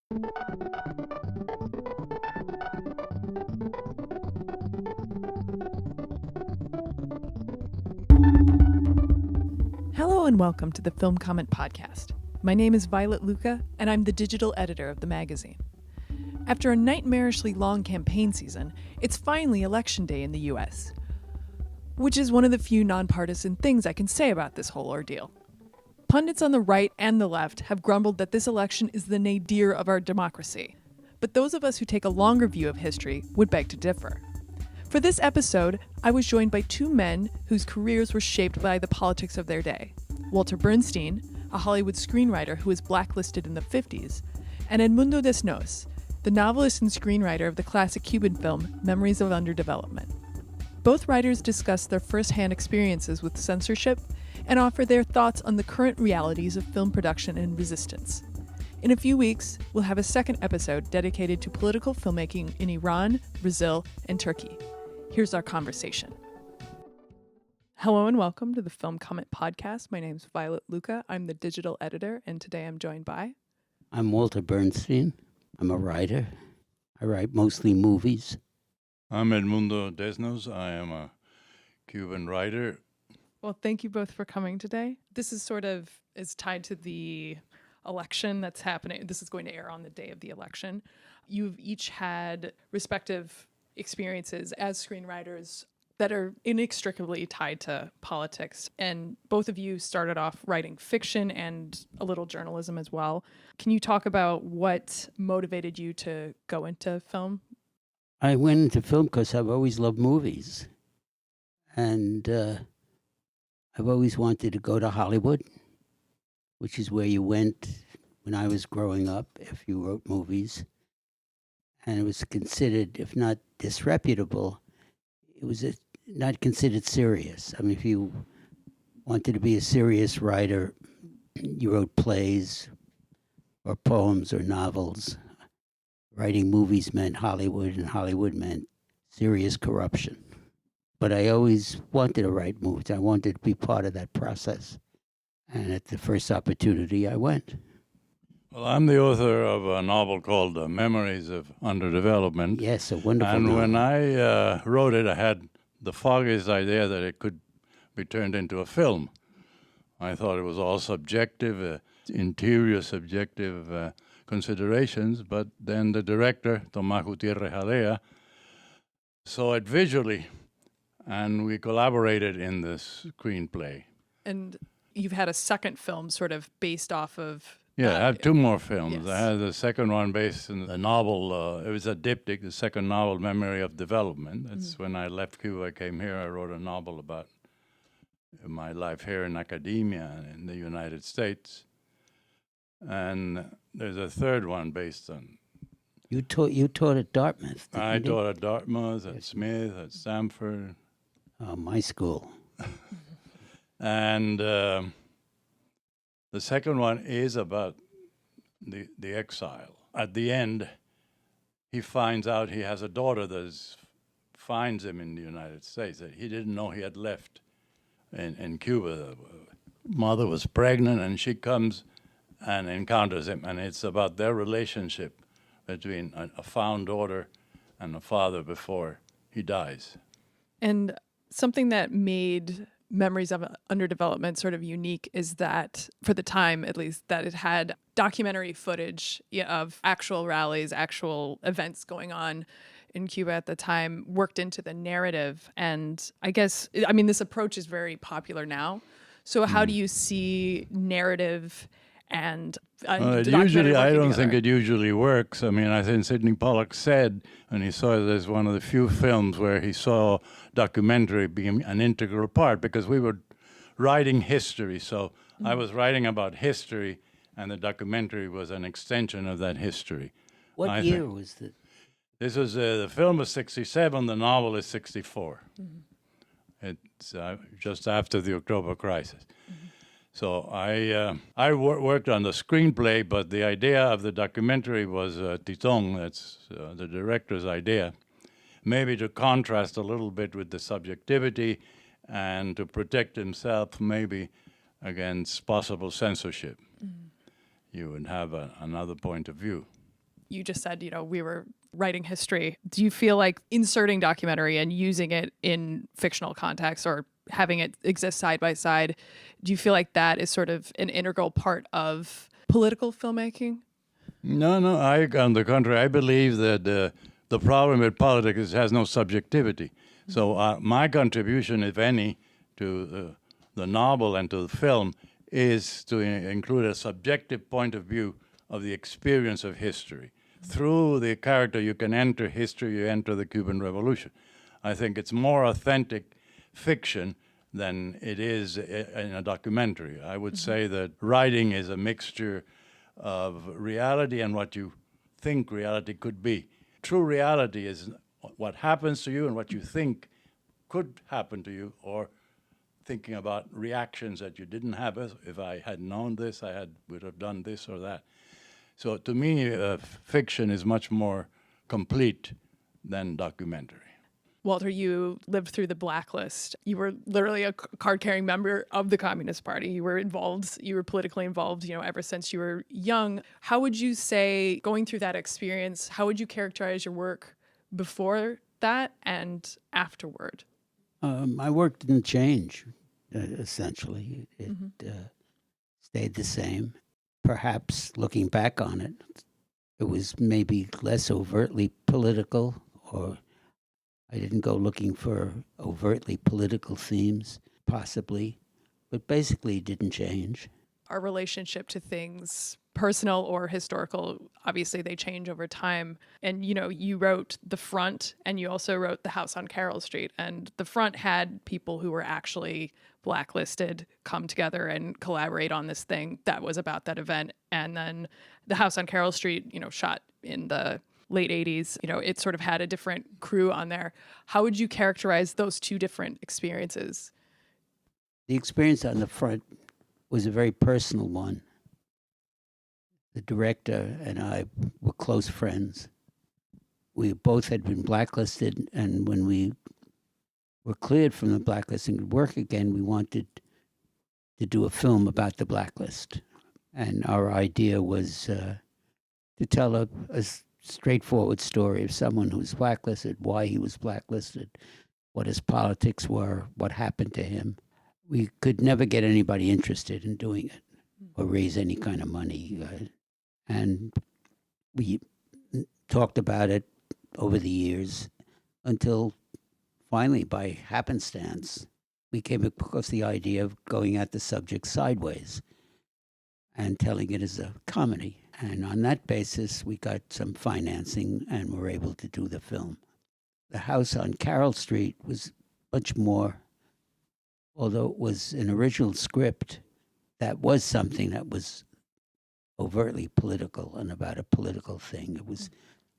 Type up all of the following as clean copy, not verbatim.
Hello and welcome to the Film Comment Podcast. My name is Violet Lucca, and I'm the digital editor of the magazine. After a nightmarishly long campaign season, it's finally Election Day in the U.S., which is one of the few nonpartisan things I can say about this whole ordeal. Pundits on the right and the left have grumbled that this election is the nadir of our democracy, but those of us who take a longer view of history would beg to differ. For this episode, I was joined by two men whose careers were shaped by the politics of their day. Walter Bernstein, a Hollywood screenwriter who was blacklisted in the 50s, and Edmundo Desnoes, the novelist and screenwriter of the classic Cuban film Memories of Underdevelopment. Both writers discuss their first-hand experiences with censorship and offer their thoughts on the current realities of film production and resistance. In a few weeks, we'll have a second episode dedicated to political filmmaking in Iran, Brazil, and Turkey. Here's our conversation. Hello and welcome to the Film Comment Podcast. My name's Violet Lucca. I'm the digital editor, and today I'm joined by... I'm Walter Bernstein. I'm a writer. I write mostly movies. I'm Edmundo Desnoes. I am a Cuban writer. Well, thank you both for coming today. This is tied to the election that's happening. This is going to air on the day of the election. You've each had respective experiences as screenwriters that are inextricably tied to politics. And both of you started off writing fiction and a little journalism as well. Can you talk about what motivated you to go into film? I went into film because I've always loved movies. And I've always wanted to go to Hollywood, which is where you went when I was growing up if you wrote movies. And it was considered, if not disreputable, it was not considered serious. I mean, if you wanted to be a serious writer, you wrote plays or poems or novels. Writing movies meant Hollywood, and Hollywood meant serious corruption. But I always wanted to write movies. I wanted to be part of that process. And at the first opportunity, I went. Well, I'm the author of a novel called Memories of Underdevelopment. Yes, a wonderful And novel. when I wrote it, I had the foggiest idea that it could be turned into a film. I thought it was all subjective, interior subjective considerations, but then the director, Tomás Gutiérrez Alea, saw it visually, and we collaborated in the screenplay. And you've had a second film sort of based off of... Yeah, I have two more films. Yes. I had the second one based on the novel, it was a diptych, the second novel, Memory of Development. That's when I left Cuba, I came here, I wrote a novel about my life here in academia in the United States. And there's a third one based on... You taught at Dartmouth, didn't I you? taught at Dartmouth, at Smith, at Stanford. Oh, my school. And the second one is about the exile. At the end, he finds out he has a daughter that finds him in the United States, that he didn't know he had left in Cuba. The mother was pregnant, and she comes and encounters him, and it's about their relationship between a found daughter and a father before he dies. And something that made Memories of Underdevelopment sort of unique is that, for the time at least, that it had documentary footage of actual rallies, actual events going on in Cuba at the time, worked into the narrative. And I guess, I mean, this approach is very popular now. So how do you see narrative and usually, I don't think it usually works. I mean, I think Sidney Pollack said, and he saw it as one of the few films where he saw documentary being an integral part, because we were writing history. So I was writing about history, and the documentary was an extension of that history. What year was it? This was, the film was 1967, the novel is 1964. It's just after the October crisis. So I worked on the screenplay, but the idea of the documentary was Titon, that's the director's idea, maybe to contrast a little bit with the subjectivity and to protect himself maybe against possible censorship. You would have another point of view. You just said, we were writing history. Do you feel like inserting documentary and using it in fictional context or having it exist side by side, do you feel like that is sort of an integral part of political filmmaking? No, on the contrary, I believe that the problem with politics is it has no subjectivity. So my contribution, if any, to the novel and to the film is to include a subjective point of view of the experience of history. Through the character, you can enter history, you enter the Cuban Revolution. I think it's more authentic fiction than it is in a documentary. I would say that writing is a mixture of reality and what you think reality could be. True reality is what happens to you and what you think could happen to you, or thinking about reactions that you didn't have. If I had known this, would have done this or that. So to me, fiction is much more complete than documentary. Walter, you lived through the blacklist. You were literally a card-carrying member of the Communist Party. You were politically involved, ever since you were young. How would you say, going through that experience, how would you characterize your work before that and afterward? My work didn't change, essentially. It stayed the same. Perhaps looking back on it, it was maybe less overtly political, or I didn't go looking for overtly political themes, possibly, but basically it didn't change. Our relationship to things, personal or historical, obviously they change over time. And, you wrote The Front, and you also wrote The House on Carroll Street. And The Front had people who were actually blacklisted come together and collaborate on this thing that was about that event. And then The House on Carroll Street, shot in the late 80s, it sort of had a different crew on there. How would you characterize those two different experiences? The experience on The Front was a very personal one. The director and I were close friends. We both had been blacklisted, and when we were cleared from the blacklist and could work again, we wanted to do a film about the blacklist. And our idea was to tell a straightforward story of someone who was blacklisted, why he was blacklisted, what his politics were, what happened to him. We could never get anybody interested in doing it or raise any kind of money. And we talked about it over the years until finally, by happenstance, we came across the idea of going at the subject sideways and telling it as a comedy. And on that basis, we got some financing and were able to do the film. The House on Carroll Street was much more, although it was an original script, that was something that was overtly political and about a political thing. It was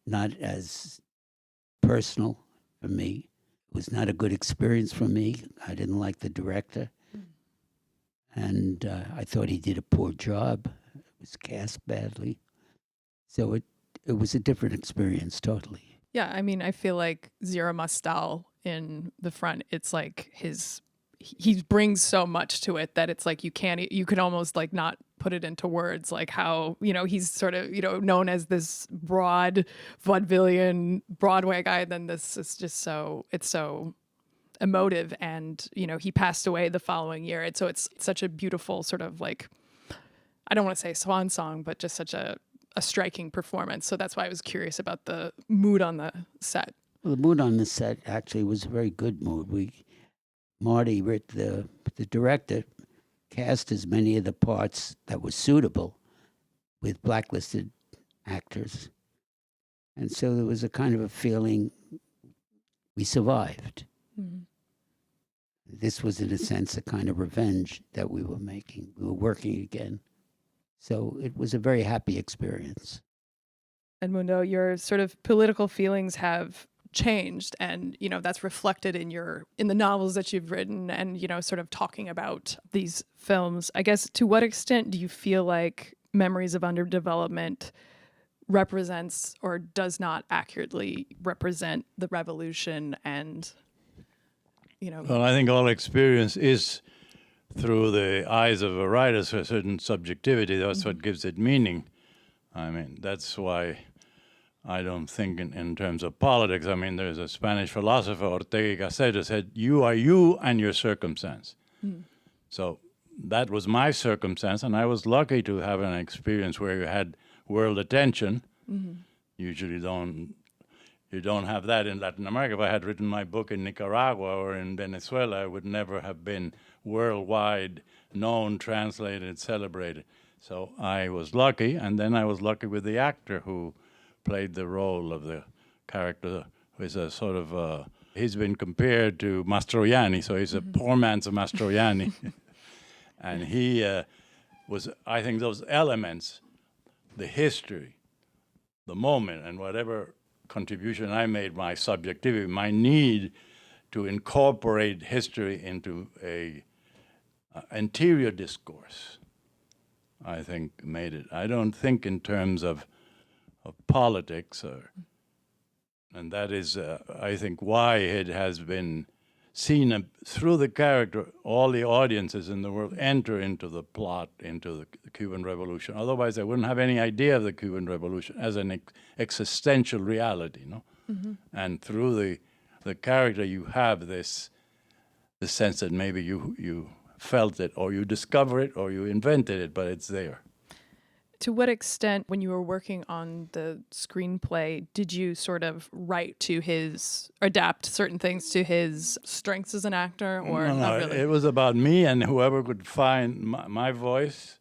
not as personal for me. It was not a good experience for me. I didn't like the director. And I thought he did a poor job. It was cast badly. So it was a different experience, totally. Yeah, I feel like Zira Mastal in The Front, it's like he brings so much to it that it's like you could almost like not put it into words, like how, he's sort of, known as this broad vaudevillian Broadway guy. Then this is just it's so emotive. And, he passed away the following year. So it's such a beautiful sort of like, I don't want to say swan song, but just such a striking performance. So that's why I was curious about the mood on the set. Well, the mood on the set actually was a very good mood. Marty, the director, cast as many of the parts that were suitable with blacklisted actors. And so there was a kind of a feeling we survived. Mm-hmm. This was, in a sense, a kind of revenge that we were making. We were working again. So it was a very happy experience. Edmundo, your sort of political feelings have changed, and that's reflected in the novels that you've written, and sort of talking about these films. I guess, to what extent do you feel like Memories of Underdevelopment represents or does not accurately represent the revolution? And well, I think all experience is through the eyes of a writer, so a certain subjectivity. That's what gives it meaning. That's why I don't think in terms of politics. I mean, there's a Spanish philosopher, Ortega y Gasset, who said, you are you and your circumstance. So that was my circumstance, and I was lucky to have an experience where you had world attention. Usually you don't have that in Latin America. If I had written my book in Nicaragua or in Venezuela, I would never have been worldwide known, translated, celebrated. So I was lucky, and then I was lucky with the actor who played the role of the character, who is a sort of, he's been compared to Mastroianni, so he's a poor man's Mastroianni. And he was, I think those elements, the history, the moment, and whatever contribution I made, my subjectivity, my need to incorporate history into a interior discourse, I think made it. I don't think in terms of politics, and that is, I think, why it has been seen through the character. All the audiences in the world enter into the plot, into the Cuban Revolution. Otherwise, they wouldn't have any idea of the Cuban Revolution as an existential reality, no? And through the character, you have this sense that maybe you felt it, or you discover it, or you invented it, but it's there. To what extent, when you were working on the screenplay, did you sort of adapt certain things to his strengths as an actor, or not really? It was about me and whoever could find my voice,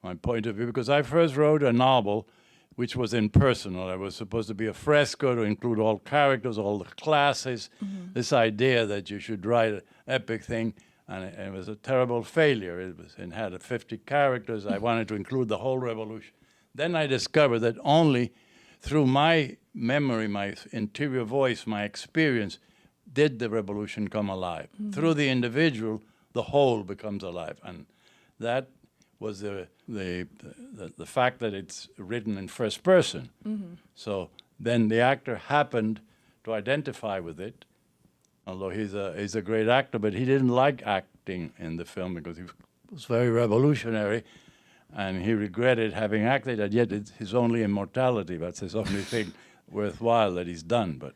my point of view, because I first wrote a novel which was impersonal. It was supposed to be a fresco to include all characters, all the classes, this idea that you should write an epic thing. And it was a terrible failure. It had 50 characters. I wanted to include the whole revolution. Then I discovered that only through my memory, my interior voice, my experience, did the revolution come alive. Through the individual, the whole becomes alive. And that was the fact that it's written in first person. So then the actor happened to identify with it. Although he's a great actor, but he didn't like acting in the film because he was very revolutionary, and he regretted having acted, and yet it's his only immortality. That's his only thing worthwhile that he's done.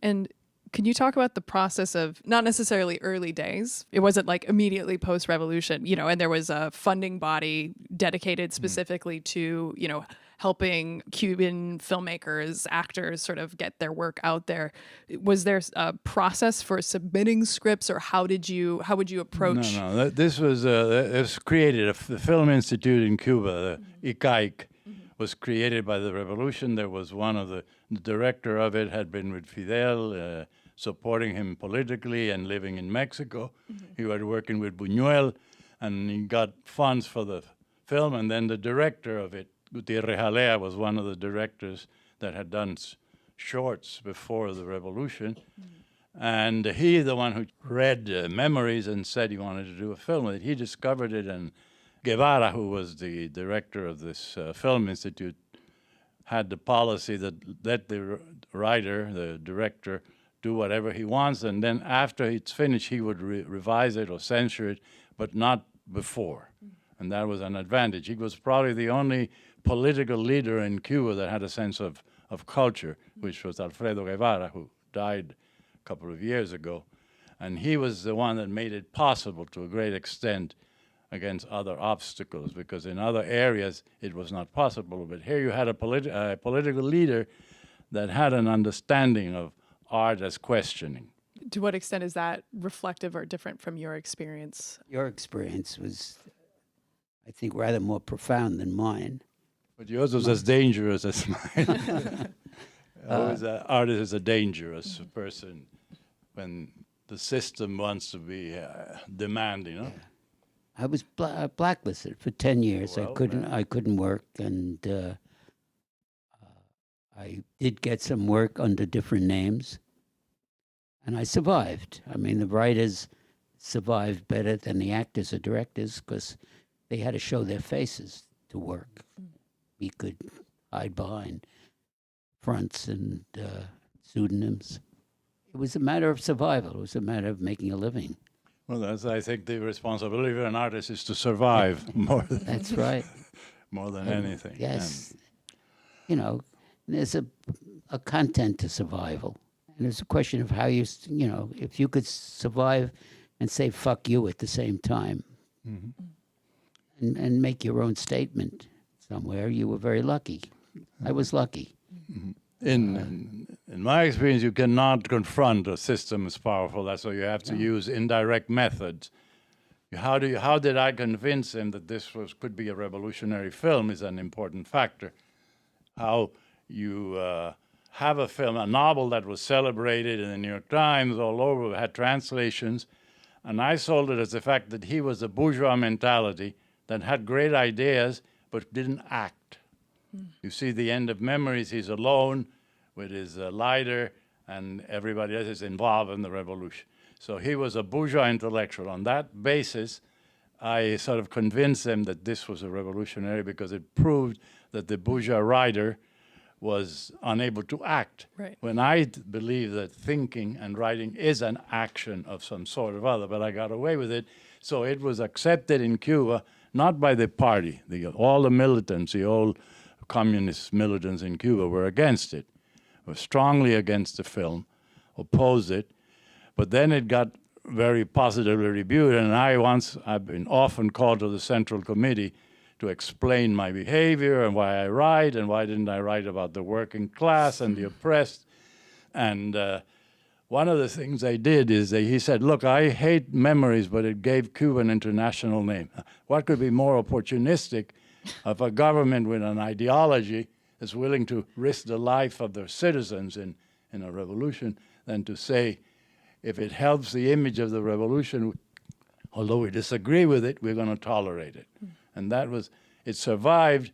And can you talk about the process of, not necessarily early days, it wasn't like immediately post-revolution, and there was a funding body dedicated specifically to, helping Cuban filmmakers, actors sort of get their work out there. Was there a process for submitting scripts, or how would you approach? No. This was created. The Film Institute in Cuba, the ICAIC, was created by the revolution. There was the director of it had been with Fidel, supporting him politically and living in Mexico. He was working with Buñuel, and he got funds for the film, and then the director of it, Gutiérrez Alea, was one of the directors that had done shorts before the revolution. And he, the one who read Memories and said he wanted to do a film with it, he discovered it, and Guevara, who was the director of this Film Institute, had the policy that let the writer, the director, do whatever he wants, and then after it's finished, he would revise it or censor it, but not before. And that was an advantage. He was probably the only political leader in Cuba that had a sense of culture, which was Alfredo Guevara, who died a couple of years ago. And he was the one that made it possible to a great extent against other obstacles, because in other areas it was not possible. But here you had a political leader that had an understanding of art as questioning. To what extent is that reflective or different from your experience? Your experience was, I think, rather more profound than mine. But yours was as dangerous as mine. Artist is a dangerous person when the system wants to be demanding. Yeah. I was blacklisted for 10 years. Well, I couldn't work, and I did get some work under different names, and I survived. I mean, the writers survived better than the actors or directors because they had to show their faces to work. We could hide behind fronts and pseudonyms. It was a matter of survival. It was a matter of making a living. Well, I think the responsibility of an artist is to survive more than That's right. more than anything. Yes. You know, There's a content to survival. And it's a question of how if you could survive and say fuck you at the same time, and make your own statement somewhere, you were very lucky. I was lucky. In my experience, you cannot confront a system as powerful. That's why you have to use indirect methods. How did I convince him that this could be a revolutionary film is an important factor. How you have a film, a novel that was celebrated in the New York Times, all over, had translations, and I sold it as the fact that he was a bourgeois mentality that had great ideas but didn't act. You see the end of Memories, he's alone with his lighter, and everybody else is involved in the revolution. So he was a bourgeois intellectual. On that basis, I sort of convinced him that this was a revolutionary because it proved that the bourgeois writer was unable to act. Right. When I believe that thinking and writing is an action of some sort or other, but I got away with it. So it was accepted in Cuba, not by the party. All the militants, the old communist militants in Cuba were against it, were strongly against the film, opposed it. But then it got very positively reviewed, and I've been often called to the Central Committee to explain my behavior and why I write, and why didn't I write about the working class and the oppressed. And one of the things I did is that he said, look, I hate Memories, but it gave Cuba an international name. What could be more opportunistic of a government with an ideology that's willing to risk the life of their citizens in a revolution than to say, if it helps the image of the revolution, although we disagree with it, we're going to tolerate it. And it survived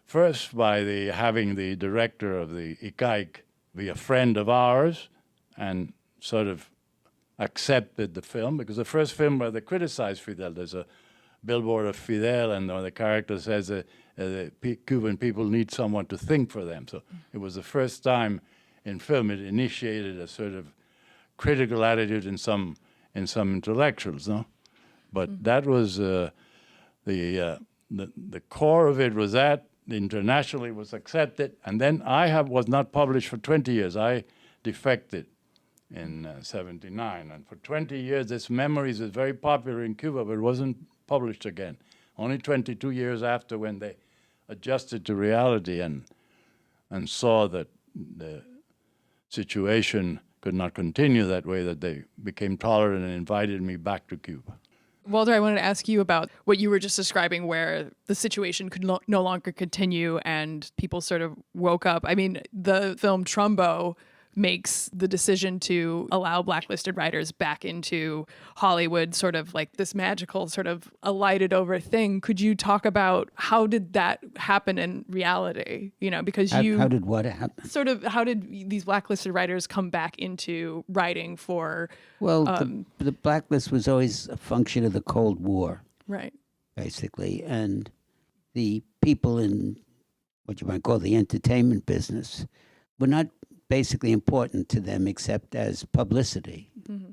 first by having the director of the ICAIC be a friend of ours and sort of accepted the film, because the first film where they criticized Fidel, there's a billboard of Fidel, and the character says the Cuban people need someone to think for them. So it was the first time in film it initiated a sort of critical attitude in some intellectuals, no? But that was the core of it was that internationally was accepted, and then was not published for 20 years. I defected in 79, and for 20 years this Memories was very popular in Cuba, but it wasn't published again. Only 22 years after, when they adjusted to reality and saw that the situation could not continue that way, that they became tolerant and invited me back to Cuba. Walter, I wanted to ask you about what you were just describing, where the situation could no longer continue and people sort of woke up. I mean, the film Trumbo makes the decision to allow blacklisted writers back into Hollywood, sort of like this magical sort of alighted over thing. Could you talk about how did that happen in reality? You know, because how did what happen? Sort of, how did these blacklisted writers come back into writing for? Well, the blacklist was always a function of the Cold War, right? Basically, and the people in what you might call the entertainment business were not basically important to them except as publicity. Mm-hmm.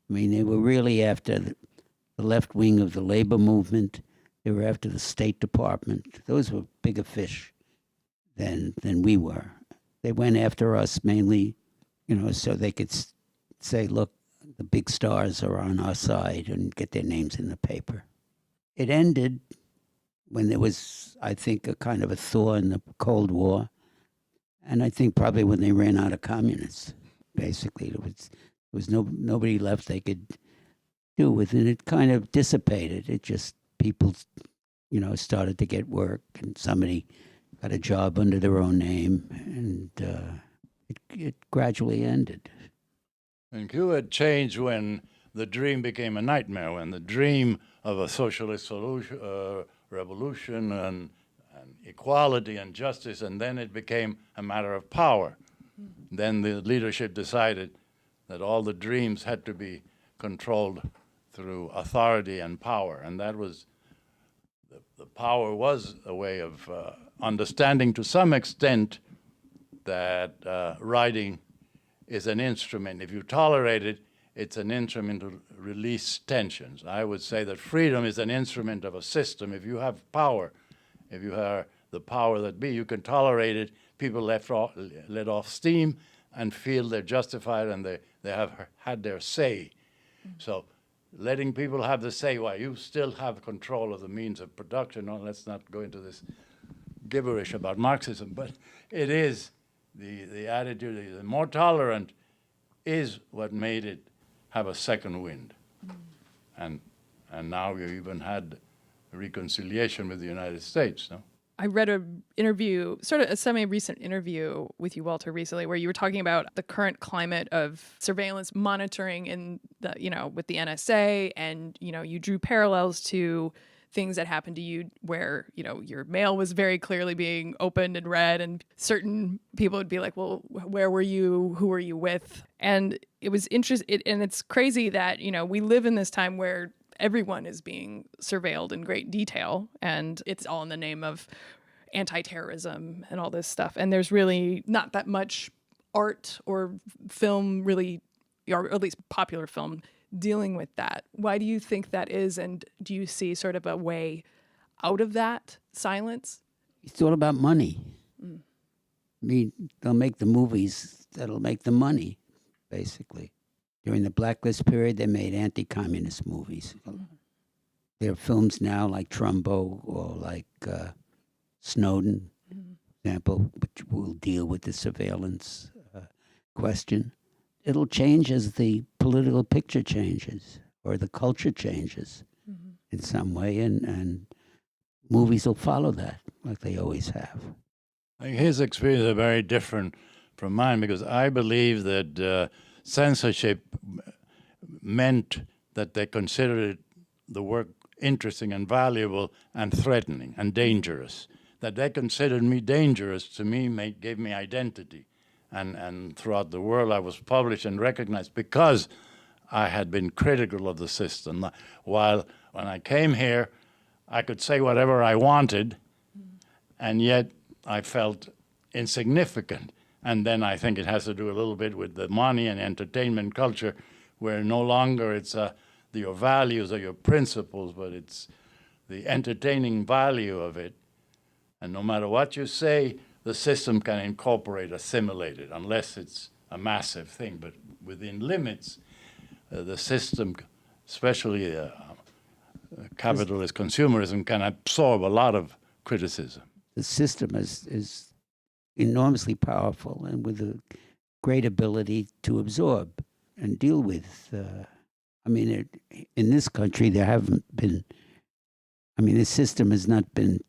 I mean, they were really after the left wing of the labor movement. They were after the State Department. Those were bigger fish than we were. They went after us mainly, so they could say, look, the big stars are on our side, and get their names in the paper. It ended when there was, I think, a kind of a thaw in the Cold War. And I think probably when they ran out of communists, basically, there was nobody left they could do with it. It kind of dissipated. It just, people, started to get work, and somebody got a job under their own name, and it gradually ended. And Cuba had changed when the dream became a nightmare, when the dream of a socialist revolution and equality and justice, and then it became a matter of power. Mm-hmm. Then the leadership decided that all the dreams had to be controlled through authority and power, and that was, the power was a way of understanding to some extent that writing is an instrument. If you tolerate it, it's an instrument to release tensions. I would say that freedom is an instrument of a system. If you have power, if you are the power that be, you can tolerate it people let off steam and feel they're justified and they have had their say. So letting people have the say while you still have control of the means of production. No, let's not go into this gibberish about Marxism, but it is the attitude, the more tolerant is what made it have a second wind. And now you even had a reconciliation with the United States, no? I read an interview, sort of a semi-recent interview with you, Walter, recently, where you were talking about the current climate of surveillance monitoring in the, with the NSA, and, you drew parallels to things that happened to you where, your mail was very clearly being opened and read, and certain people would be like, well, where were you? Who were you with? And it was interesting. And it's crazy that, we live in this time where everyone is being surveilled in great detail, and it's all in the name of anti-terrorism and all this stuff. And there's really not that much art or film really, or at least popular film, dealing with that. Why do you think that is? And do you see sort of a way out of that silence? It's all about money. I mean, they'll make the movies that'll make the money, basically. During the blacklist period, they made anti-communist movies. There are films now like Trumbo or like Snowden, for example, which will deal with the surveillance question. It'll change as the political picture changes or the culture changes in some way, and movies will follow that like they always have. His experience is very different from mine, because I believe that censorship meant that they considered the work interesting and valuable and threatening and dangerous. That they considered me dangerous, to me, gave me identity. And throughout the world, I was published and recognized because I had been critical of the system. While when I came here, I could say whatever I wanted, and yet I felt insignificant. And then I think it has to do a little bit with the money and entertainment culture, where no longer it's your values or your principles, but it's the entertaining value of it. And no matter what you say, the system can incorporate, assimilate it, unless it's a massive thing. But within limits, the system, especially capitalist consumerism, can absorb a lot of criticism. The system is enormously powerful and with a great ability to absorb and deal with. In this country, there haven't been, the system has not been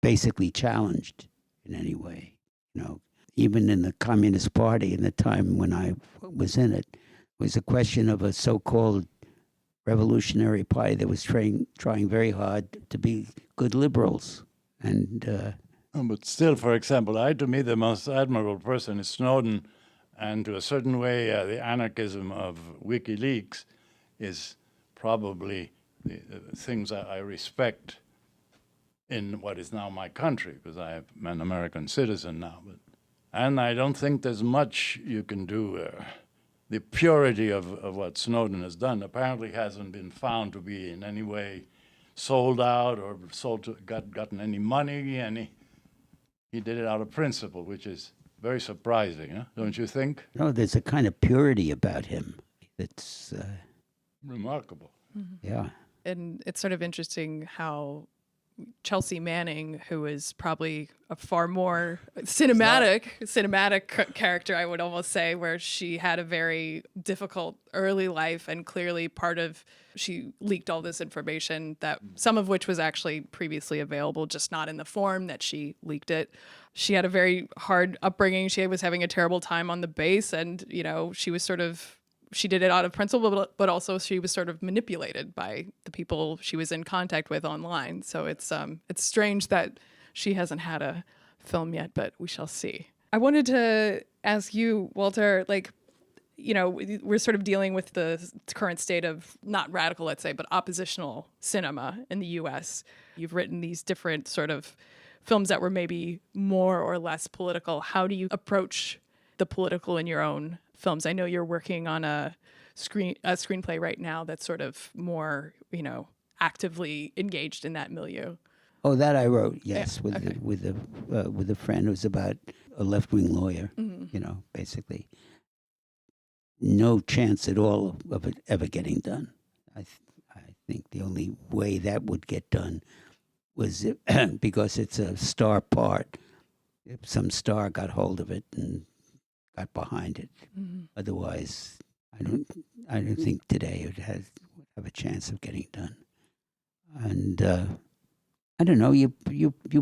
basically challenged in any way. Even in the Communist Party, in the time when I was in it, was a question of a so-called revolutionary party that was trying very hard to be good liberals. And but still, for example, to me, the most admirable person is Snowden, and to a certain way, the anarchism of WikiLeaks is probably the things I respect in what is now my country, because I'm an American citizen now. And I don't think there's much you can do. The purity of what Snowden has done apparently hasn't been found to be in any way sold out or gotten any money, and he did it out of principle, which is very surprising, don't you think? No, there's a kind of purity about him that's remarkable. Yeah. And it's sort of interesting how Chelsea Manning, who is probably a far more cinematic character, I would almost say, where she had a very difficult early life, and clearly she leaked all this information, that some of which was actually previously available, just not in the form that she leaked it. She had a very hard upbringing. She was having a terrible time on the base, and she did it out of principle, but also she was sort of manipulated by the people she was in contact with online. So it's strange that she hasn't had a film yet, but we shall see. I wanted to ask you, Walter, we're sort of dealing with the current state of not radical, let's say, but oppositional cinema in the U.S. You've written these different sort of films that were maybe more or less political. How do you approach the political in your own films? I know you're working on a screenplay right now that's sort of more, actively engaged in that milieu. Oh, that I wrote, yes, Yeah, okay. with a friend. It was about a left-wing lawyer, basically. No chance at all of it ever getting done. I think the only way that would get done was because it's a star part. If some star got hold of it and got behind it. Otherwise, I don't think today it would have a chance of getting done. And I don't know. You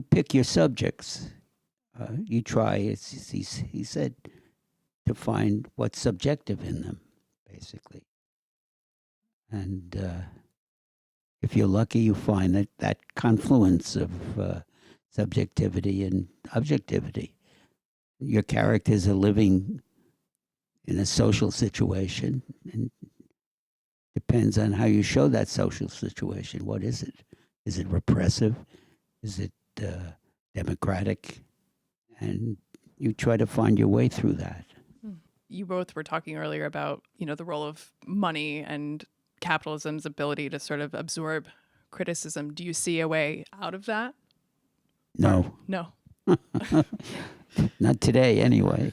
pick your subjects. You try. He said to find what's subjective in them, basically. And if you're lucky, you find that confluence of subjectivity and objectivity. Your characters are living in a social situation, and depends on how you show that social situation. What is it? Is it repressive? Is it democratic? And you try to find your way through that. You both were talking earlier about, the role of money and capitalism's ability to sort of absorb criticism. Do you see a way out of that? No. No. Not today, anyway.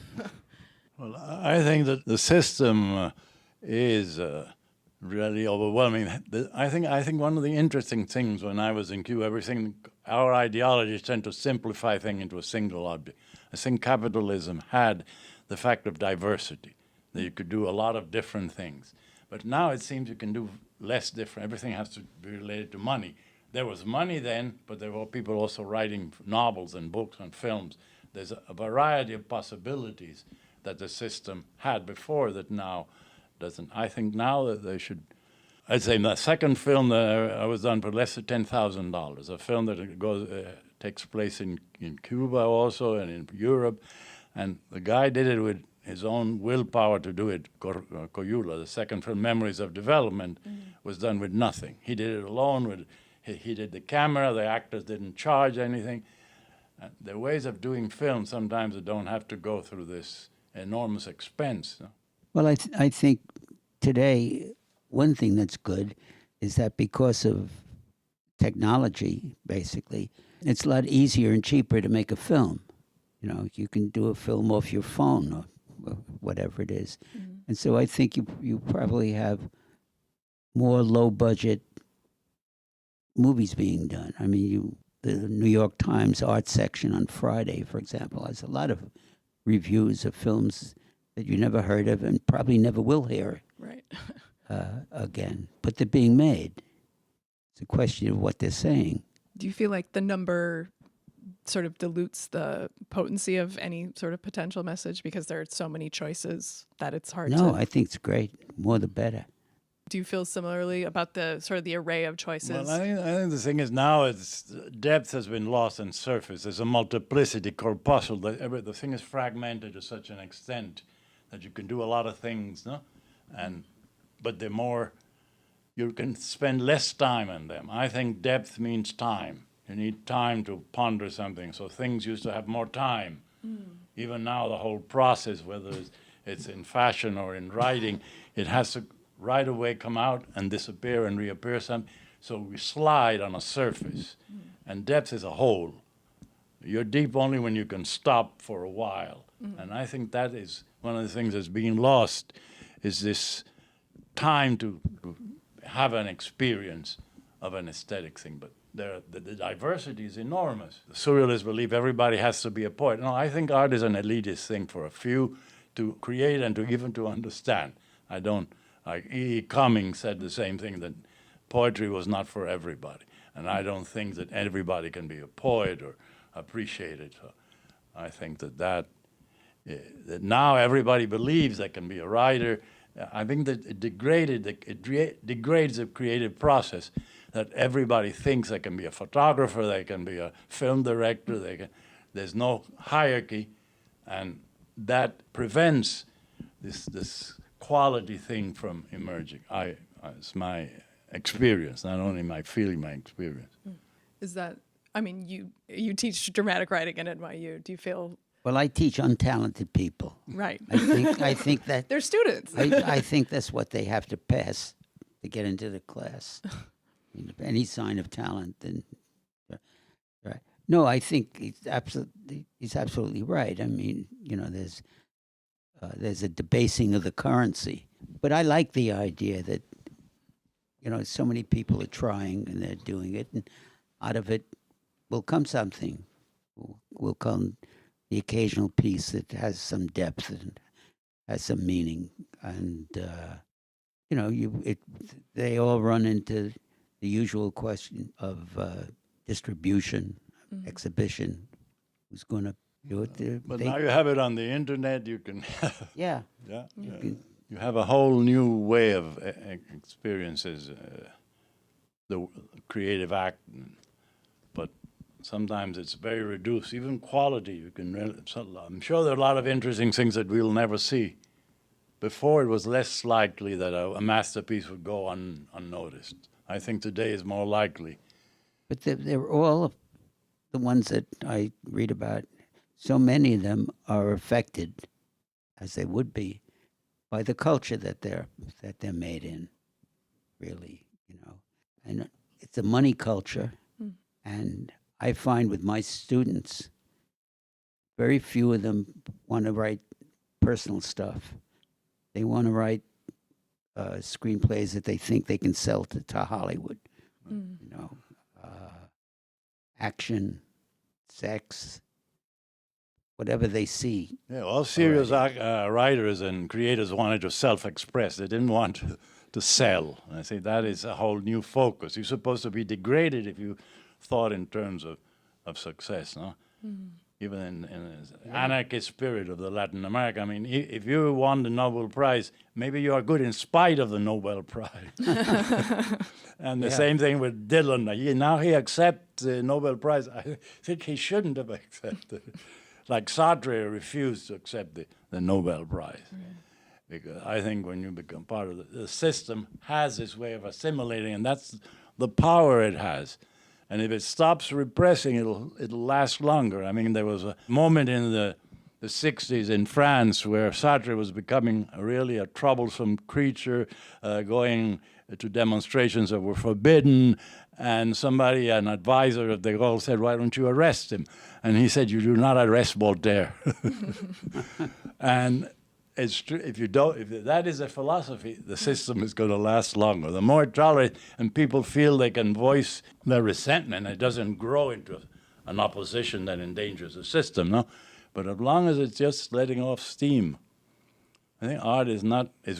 Well, I think that the system is really overwhelming. I think one of the interesting things when I was in Cuba, our ideologies tend to simplify things into a single object. I think capitalism had the fact of diversity, that you could do a lot of different things. But now it seems you can do less different. Everything has to be related to money. There was money then, but there were people also writing novels and books and films. There's a variety of possibilities that the system had before that now doesn't. I think now that they should. I'd say the second film that I was done for less than $10,000, a film that takes place in Cuba also and in Europe, and the guy did it with his own willpower to do it. Coyula, the second film, Memories of Development, was done with nothing. He did it alone. He did the camera. The actors didn't charge anything. There are ways of doing film sometimes that don't have to go through this enormous expense. Well, I think today one thing that's good is that because of technology, basically, it's a lot easier and cheaper to make a film. You can do a film off your phone or whatever it is. And so I think you probably have more low-budget movies being done. I mean, the New York Times art section on Friday, for example, has a lot of reviews of films that you never heard of and probably never will hear Right. again. But they're being made. It's a question of what they're saying. Do you feel like the number sort of dilutes the potency of any sort of potential message because there are so many choices that it's hard to... No, I think it's great. More the better. Do you feel similarly about the sort of the array of choices? Well, I think the thing is now depth has been lost in surface. There's a multiplicity, corpuscle. The thing is fragmented to such an extent that you can do a lot of things, no? But they're more, you can spend less time on them. I think depth means time. You need time to ponder something. So things used to have more time. Even now, the whole process, whether it's in fashion or in writing, it has to right away come out and disappear and reappear some. So we slide on a surface. And depth is a hole. You're deep only when you can stop for a while. And I think that is one of the things that's being lost, is this time to have an experience of an aesthetic thing. But the diversity is enormous. The surrealists believe everybody has to be a poet. No, I think art is an elitist thing for a few to create and to even to understand. I don't, like E. Cummings said the same thing, that poetry was not for everybody. And I don't think that everybody can be a poet or appreciate it. So I think that now everybody believes they can be a writer. I think that it degrades the creative process, that everybody thinks they can be a photographer, they can be a film director, there's no hierarchy, and that prevents this quality thing from emerging. It's my experience, not only my feeling, my experience. Is that, I mean, you teach dramatic writing at NYU. Do you feel... Well, I teach untalented people. Right. I think that... They're students. I think that's what they have to pass to get into the class. Any sign of talent, then Right. No, I think he's absolutely right. I mean, there's a debasing of the currency, but I like the idea that so many people are trying and they're doing it, and out of it will come something. Will come the occasional piece that has some depth and has some meaning, and they all run into the usual question of distribution, exhibition. Who's going to do it? But now you have it on the internet. You can, Yeah. yeah, you have a whole new way of experiences the creative act, but sometimes it's very reduced. Even quality, you can. I'm sure there are a lot of interesting things that we'll never see. Before, it was less likely that a masterpiece would go unnoticed. I think today is more likely. But they're all the ones that I read about. So many of them are affected, as they would be, by the culture that they're made in. Really, and it's a money culture, and I find with my students, very few of them want to write personal stuff. They want to write screenplays that they think they can sell to Hollywood. Action, sex, whatever they see. Yeah, all serious writers and creators wanted to self-express. They didn't want to sell. And I say that is a whole new focus. You're supposed to be degraded if you thought in terms of success, no? Even in the anarchist spirit of the Latin America. I mean, if you won the Nobel Prize, maybe you are good in spite of the Nobel Prize. And the same thing with Dylan. Now he accepts the Nobel Prize. I think he shouldn't have accepted it. Like Sartre refused to accept the Nobel Prize. Because I think when you become part of the system has this way of assimilating, and that's the power it has. And if it stops repressing, it'll last longer. I mean, there was a moment in the 60s in France where Sartre was becoming really a troublesome creature, going to demonstrations that were forbidden, and somebody, an advisor of de Gaulle, said, "Why don't you arrest him?" And he said, "You do not arrest Voltaire." And it's true. If that is a philosophy, the system is going to last longer. The more tolerant and people feel they can voice their resentment, it doesn't grow into an opposition that endangers the system, no? But as long as it's just letting off steam, I think art is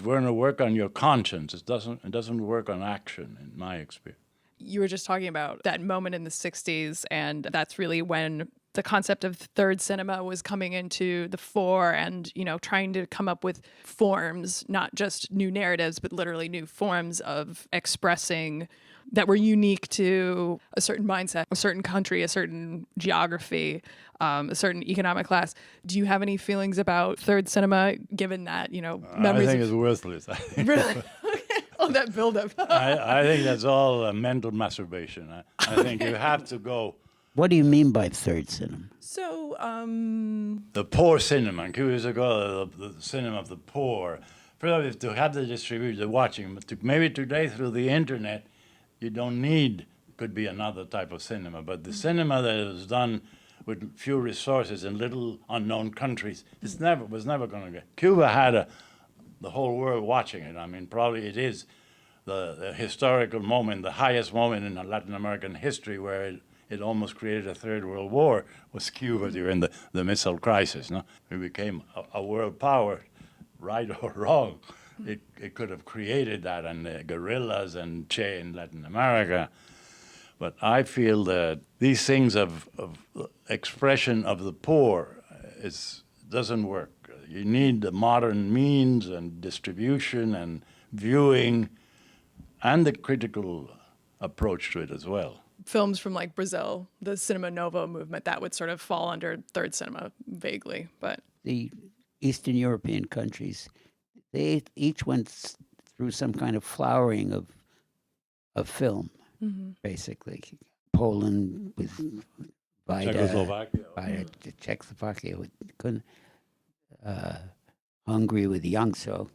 going to work on your conscience. It doesn't work on action, in my experience. You were just talking about that moment in the 60s, and that's really when the concept of third cinema was coming into the fore, and trying to come up with forms, not just new narratives, but literally new forms of expressing that were unique to a certain mindset, a certain country, a certain geography, a certain economic class. Do you have any feelings about third cinema, given that, memories? I think it's worthless. Really? Oh, that buildup. I think that's all mental masturbation. I think you have to go. What do you mean by third cinema? So, the poor cinema. In Cuba, years ago, the cinema of the poor. First, to have the distributor watching, but maybe today through the internet, you don't need, could be another type of cinema, but the cinema that is done with few resources in little unknown countries, was never going to get. Cuba had the whole world watching it. I mean, probably it is the historical moment, the highest moment in Latin American history where it almost created a third world war, was Cuba during the missile crisis. No? We became a world power, right or wrong. It could have created that, and the guerrillas and Che in Latin America. But I feel that these things of expression of the poor doesn't work. You need the modern means and distribution and viewing and the critical approach to it as well. Films from like Brazil, the Cinema Novo movement, that would sort of fall under third cinema vaguely, but the Eastern European countries, they each went through some kind of flowering of film, basically. Poland with Czechoslovakia with Hungary with Yangtze.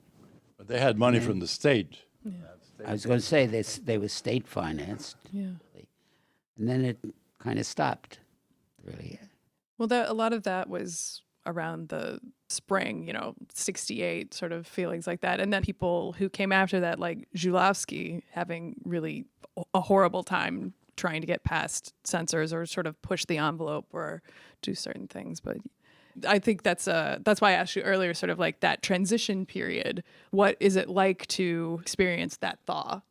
But they had money from the state. I was going to say they were state financed. yeah. And then kind of stopped, really. Well, a lot of that was around the spring, 68 sort of feelings like that. And then people who came after that, like Zulawski, having really a horrible time trying to get past censors or sort of push the envelope or do certain things. But I think that's why I asked you earlier, sort of like that transition period. What is it like to experience that thaw?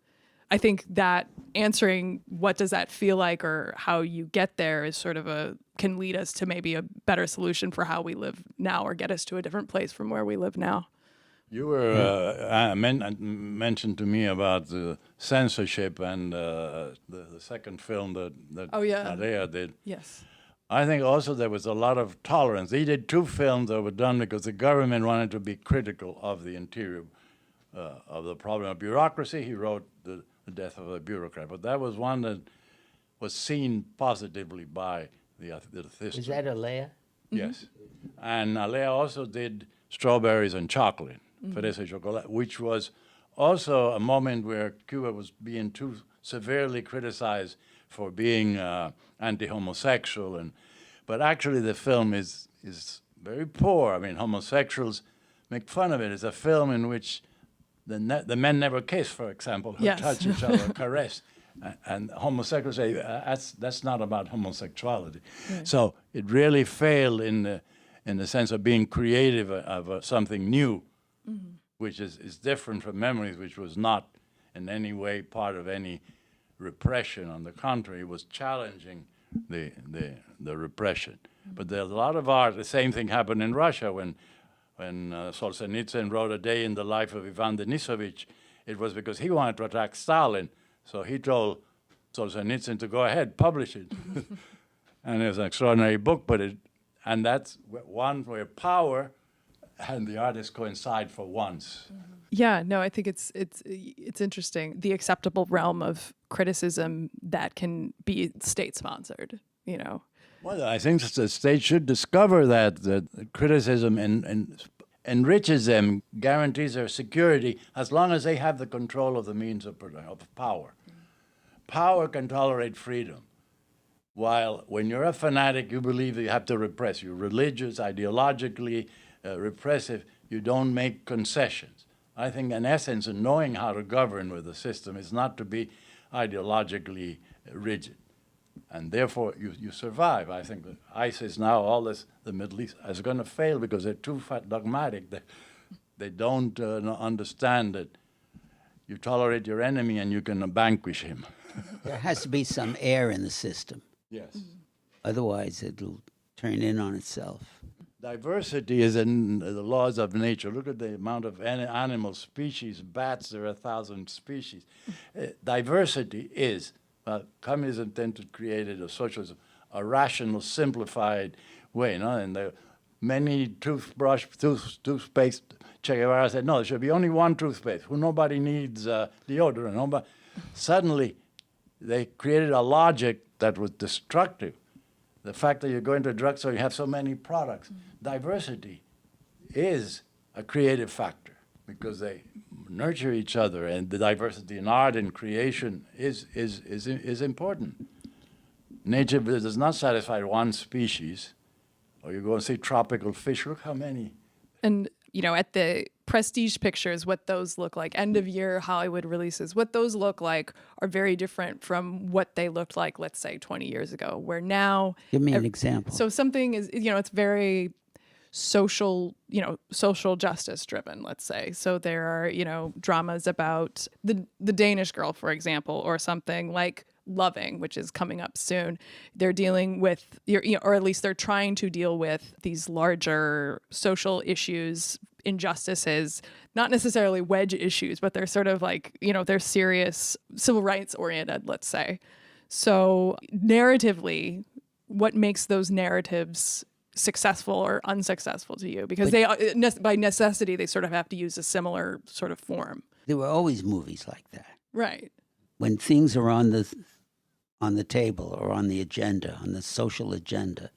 I think that answering what does that feel like or how you get there is sort of can lead us to maybe a better solution for how we live now or get us to a different place from where we live now. You were mentioned to me about the censorship and the second film that Alea did. Yes. I think also there was a lot of tolerance. He did 2 films that were done because the government wanted to be critical of the interior of the problem of bureaucracy. He wrote the Death of a Bureaucrat, but that was one that was seen positively by the system. Is that Alea? Yes. And Alea also did Strawberries and Chocolate, Fresa y Chocolate, which was also a moment where Cuba was being too severely criticized for being anti-homosexual. But actually the film is very poor. I mean, homosexuals make fun of it. It's a film in which the men never kiss, for example, or Yes. touch each other, or caress. And homosexuals say, that's not about homosexuality. Right. So it really failed in the sense of being creative of something new, which is different from Memories, which was not in any way part of any repression. On the contrary, it was challenging the repression. But there's a lot of art. The same thing happened in Russia when Solzhenitsyn wrote A Day in the Life of Ivan Denisovich. It was because he wanted to attack Stalin. So he told Solzhenitsyn to go ahead, publish it. And it was an extraordinary book, and that's one where power and the artist coincide for once. Yeah, no, I think it's interesting, the acceptable realm of criticism that can be state-sponsored, Well, I think the state should discover that criticism enriches them, guarantees their security, as long as they have the control of the means of power. Power can tolerate freedom, while when you're a fanatic, you believe that you have to repress. You're religious, ideologically repressive. You don't make concessions. I think, in essence, in knowing how to govern with the system is not to be ideologically rigid. And therefore, you survive. I think that ISIS now, the Middle East, is going to fail because they're too dogmatic. They don't understand that you tolerate your enemy and you can vanquish him. There has to be some air in the system. Yes. Otherwise, it'll turn in on itself. Diversity is in the laws of nature. Look at the amount of animal species. Bats, there are 1,000 species. Diversity is, communism tended to create it, or socialism, a rational, simplified way. And there are many toothpaste. Che Guevara said, no, there should be only one toothpaste. Nobody needs deodorant. Suddenly, they created a logic that was destructive. The fact that you're going to a drugstore, you have so many products. Diversity is a creative factor because they nurture each other, and the diversity in art and creation is important. Nature does not satisfy one species. Or you go and see tropical fish, look how many. And, at the prestige pictures, what those look like, end of year Hollywood releases, what those look like are very different from what they looked like, let's say, 20 years ago, where now... Give me an example. So something is, it's very social justice driven, let's say. So there are, dramas about the Danish Girl, for example, or something like Loving, which is coming up soon. They're dealing with, or at least they're trying to deal with these larger social issues, injustices, not necessarily wedge issues, but they're sort of like, they're serious civil rights oriented, let's say. So narratively, what makes those narratives successful or unsuccessful to you? Because by necessity, they sort of have to use a similar sort of form. There were always movies like that. Right. When things are on the table or on the agenda, on the social agenda,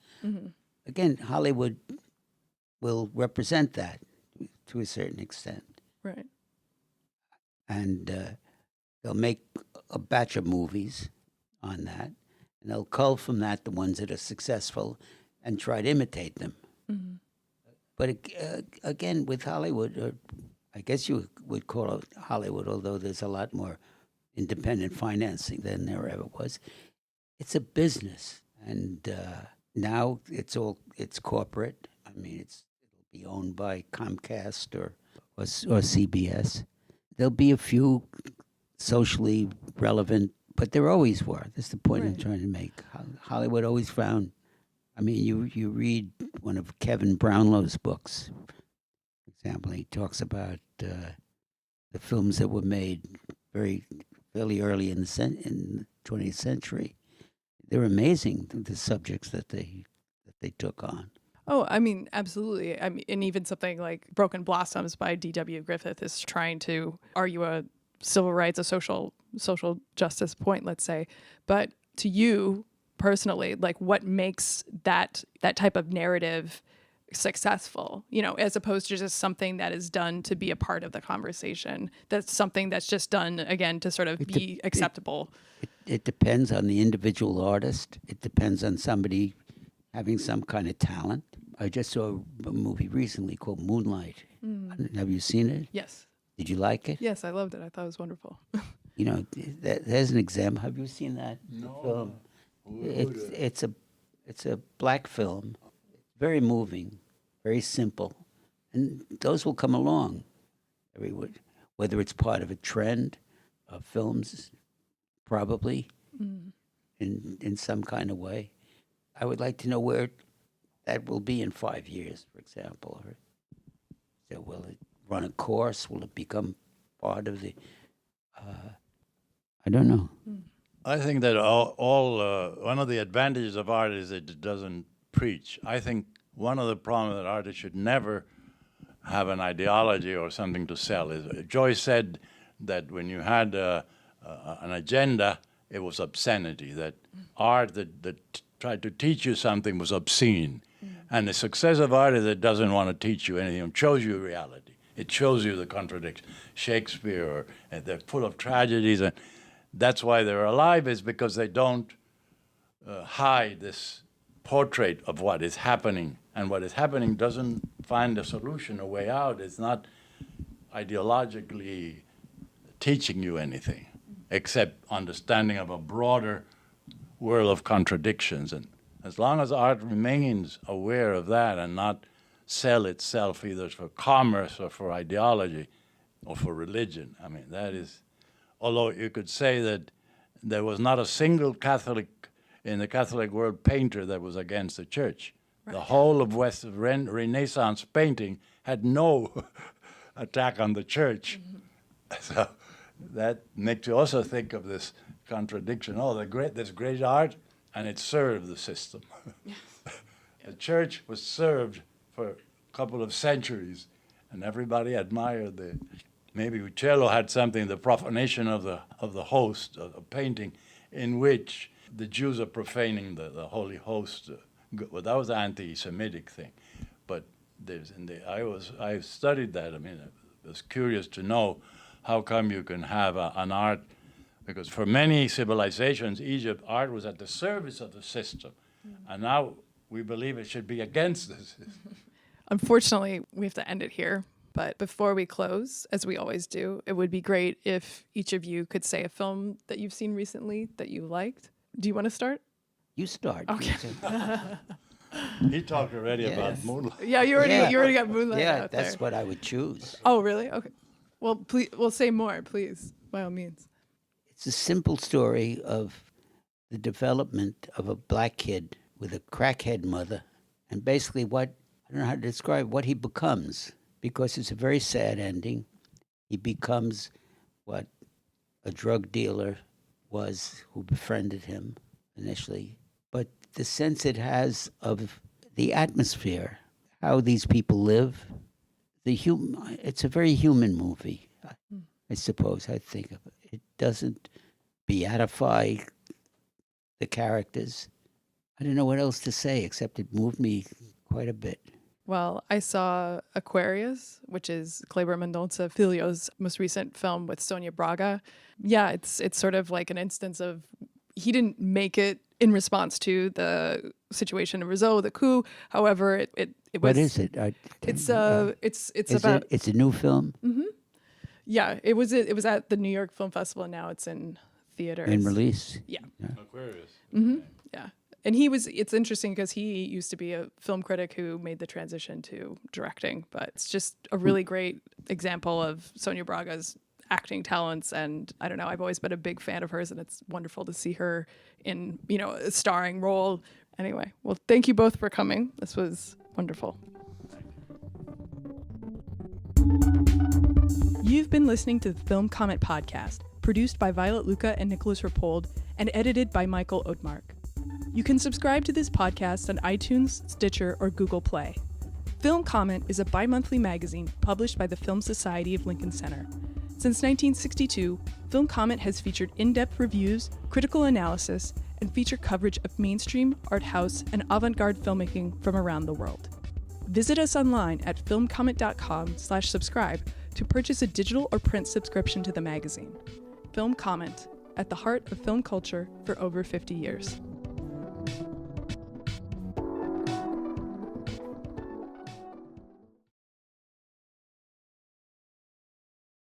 again, Hollywood will represent that to a certain extent. Right. And they'll make a batch of movies on that. And they'll cull from that the ones that are successful and try to imitate them. Mm-hmm. But again, with Hollywood, or I guess you would call it Hollywood, although there's a lot more independent financing than there ever was. It's a business, and now it's corporate. I mean, it'll be owned by Comcast or CBS. There'll be a few socially relevant, but there always were. That's the point I'm Right. trying to make. Hollywood always found. I mean, you read one of Kevin Brownlow's books, for example. He talks about the films that were made fairly early in the 20th century. They're amazing, the subjects that they took on. Oh, I mean, absolutely. I mean, and even something like Broken Blossoms by D.W. Griffith is trying to argue a civil rights, a social justice point, let's say. But to you personally, like, what makes that type of narrative successful, as opposed to just something that is done to be a part of the conversation? That's something that's just done, again, to sort of be acceptable. It depends on the individual artist. It depends on somebody having some kind of talent. I just saw a movie recently called Moonlight. Have you seen it? Yes. Did you like it? Yes, I loved it. I thought it was wonderful. There's an example. Have you seen that film? It's a black film, very moving, very simple, and those will come along. Whether it's part of a trend of films, probably in some kind of way. I would like to know where that will be in 5 years, for example. So will it run a course? Will it become part of the? I don't know. I think that one of the advantages of art is that it doesn't preach. I think one of the problems that artists should never have an ideology or something to sell. Joyce said that when you had an agenda, it was obscenity, that art that tried to teach you something was obscene. And the success of art is it doesn't want to teach you anything. It shows you reality. It shows you the contradiction. Shakespeare, they're full of tragedies, and that's why they're alive, is because they don't hide this portrait of what is happening. And what is happening doesn't find a solution, a way out. It's not ideologically teaching you anything, except understanding of a broader world of contradictions. And as long as art remains aware of that and not sell itself either for commerce or for ideology or for religion, I mean, that is, although you could say that there was not a single Catholic in the Catholic world painter that was against the church. Right. The whole of Renaissance painting had no attack on the church. So that makes you also think of this contradiction. This great art, and it served the system. The church was served for a couple of centuries, and everybody admired maybe Uccello had something, the profanation of the host, a painting in which the Jews are profaning the holy host. Well, that was an anti-Semitic thing, but I studied that. I mean, I was curious to know how come you can have an art, because for many civilizations, Egypt, art was at the service of the system, and now we believe it should be against the system. Unfortunately, we have to end it here. But before we close, as we always do, it would be great if each of you could say a film that you've seen recently that you liked. Do you want to start? You start. Okay. He talked already about Moonlight. Yeah, you already got Moonlight out there. That's what I would choose. Oh, really? Okay. Well, please, we'll say more, please, by all means. It's a simple story of the development of a black kid with a crackhead mother, and basically I don't know how to describe what he becomes, because it's a very sad ending. He becomes what a drug dealer was who befriended him initially. But the sense it has of the atmosphere, how these people live, it's a very human movie, I suppose I think of it. It doesn't beatify the characters. I don't know what else to say, except it moved me quite a bit. Well, I saw Aquarius, which is Kleber Mendonça Filho's most recent film with Sonia Braga. Yeah, it's sort of like an instance of he didn't make it in response to the situation in Rizzo, the coup. However, it was. What is it? It's Is about. it's a new film Yeah, it was at the New York Film Festival, and now it's in theaters. in release. Yeah. Aquarius. Yeah. And it's interesting because he used to be a film critic who made the transition to directing, but it's just a really great example of Sonia Braga's acting talents. And I don't know, I've always been a big fan of hers, and it's wonderful to see her in, a starring role. Anyway, well, thank you both for coming. This was wonderful. You've been listening to the Film Comment Podcast, produced by Violet Lucca and Nicholas Rapold, and edited by Michael Odemark. You can subscribe to this podcast on iTunes, Stitcher, or Google Play. Film Comment is a bi-monthly magazine published by the Film Society of Lincoln Center. Since 1962, Film Comment has featured in-depth reviews, critical analysis, and feature coverage of mainstream, art house, and avant-garde filmmaking from around the world. Visit us online at filmcomment.com/subscribe to purchase a digital or print subscription to the magazine. Film Comment, at the heart of film culture for over 50 years.